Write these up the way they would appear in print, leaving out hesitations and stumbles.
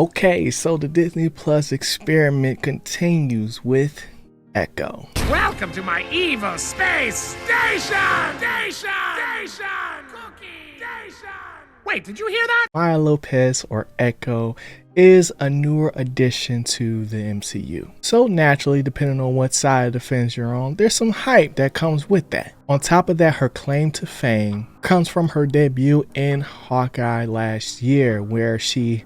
Okay, so the Disney Plus experiment continues with Echo. Welcome to my evil space station! Cookie! Wait, did you hear that? Maya Lopez, or Echo, is a newer addition to the MCU. So naturally, depending on what side of the fence you're on, there's some hype that comes with that. On top of that, her claim to fame comes from her debut in Hawkeye last year, where she,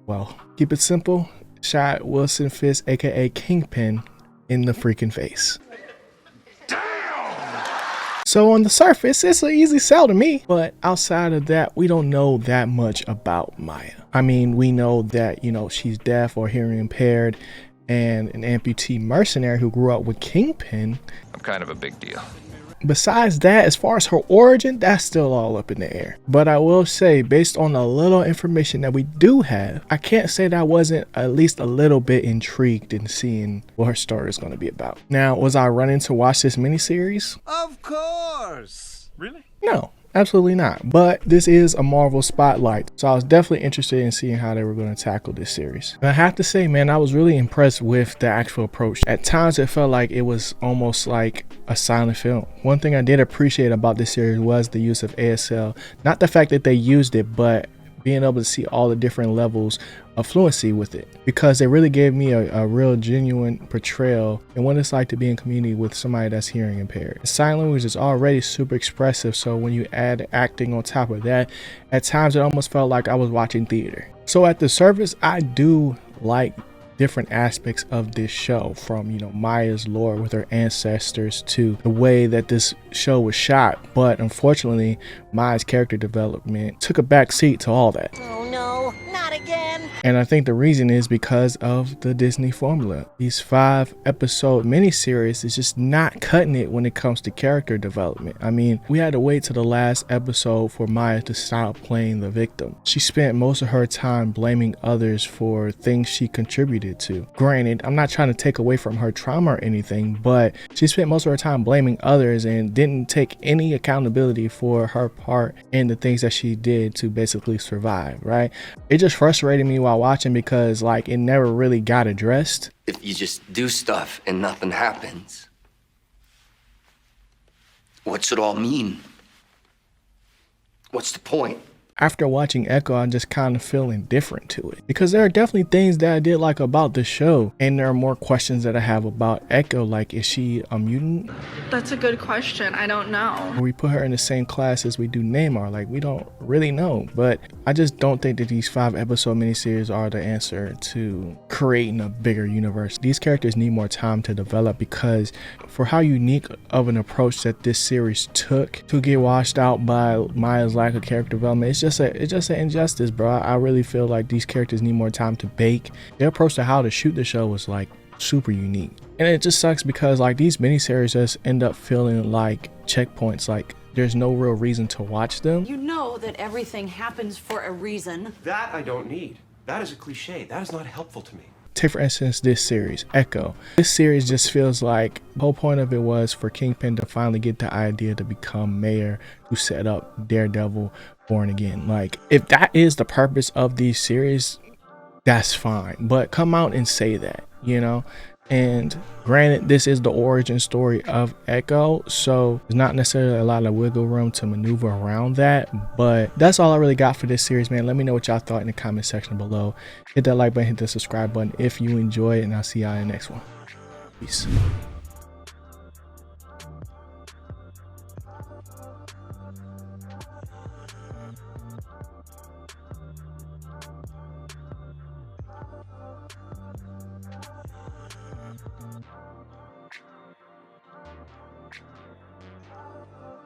well, keep it simple, shot Wilson Fisk, aka Kingpin, in the freaking face. So on the surface, it's an easy sell to me, but outside of that, we don't know that much about Maya. I mean, we know that, she's deaf or hearing impaired and an amputee mercenary who grew up with Kingpin. I'm kind of a big deal. Besides that, as far as her origin, that's still all up in the air. But I will say, based on the little information that we do have, I can't say that I wasn't at least a little bit intrigued in seeing what her story is going to be about. Now, was I running to watch this miniseries? Of course! Really? No. Absolutely not. But this is a Marvel spotlight, so I was definitely interested in seeing how they were going to tackle this series. And I have to say, man, I was really impressed with the actual approach. At times it felt like it was almost like a silent film. One thing I did appreciate about this series was the use of ASL. Not the fact that they used it, but being able to see all the different levels of fluency with it, because they really gave me a real genuine portrayal and what it's like to be in community with somebody that's hearing impaired. The sign language is already super expressive, so when you add acting on top of that, at times it almost felt like I was watching theater. So at the surface, I do like different aspects of this show, from Maya's lore with her ancestors to the way that this show was shot, but unfortunately Maya's character development took a back seat to all that. Oh no, not again. And I think the reason is because of the Disney formula. These 5-episode miniseries is just not cutting it when it comes to character development. I mean, we had to wait till the last episode for Maya to stop playing the victim. She spent most of her time blaming others for things she contributed to. Granted, I'm not trying to take away from her trauma or anything, but she spent most of her time blaming others and didn't take any accountability for her part in the things that she did to basically survive, right? It just frustrated me while watching because it never really got addressed. If you just do stuff and nothing happens, what's it all mean? What's the point? After watching Echo, I just kind of feel indifferent to it, because there are definitely things that I did like about the show, and there are more questions that I have about Echo, like, is she a mutant? That's a good question. I don't know. Or we put her in the same class as we do Neymar, we don't really know. But I just don't think that these 5-episode miniseries are the answer to creating a bigger universe. These characters need more time to develop, because for how unique of an approach that this series took to get washed out by Maya's lack of character development, it's just an injustice, bro. I really feel like these characters need more time to bake. Their approach to how to shoot the show was super unique, and it just sucks because these miniseries just end up feeling like checkpoints. There's no real reason to watch them. You know that everything happens for a reason. That I don't need. That is a cliche. That is not helpful to me. Take for instance this series, Echo. This series just feels like the whole point of it was for Kingpin to finally get the idea to become mayor, who set up Daredevil Born Again. If that is the purpose of these series, that's fine, but come out and say that, And granted, this is the origin story of Echo, so there's not necessarily a lot of wiggle room to maneuver around that, but that's all I really got for this series, man. Let me know what y'all thought in the comment section below. Hit that like button, hit the subscribe button if you enjoy it, and I'll see y'all in the next one. Peace.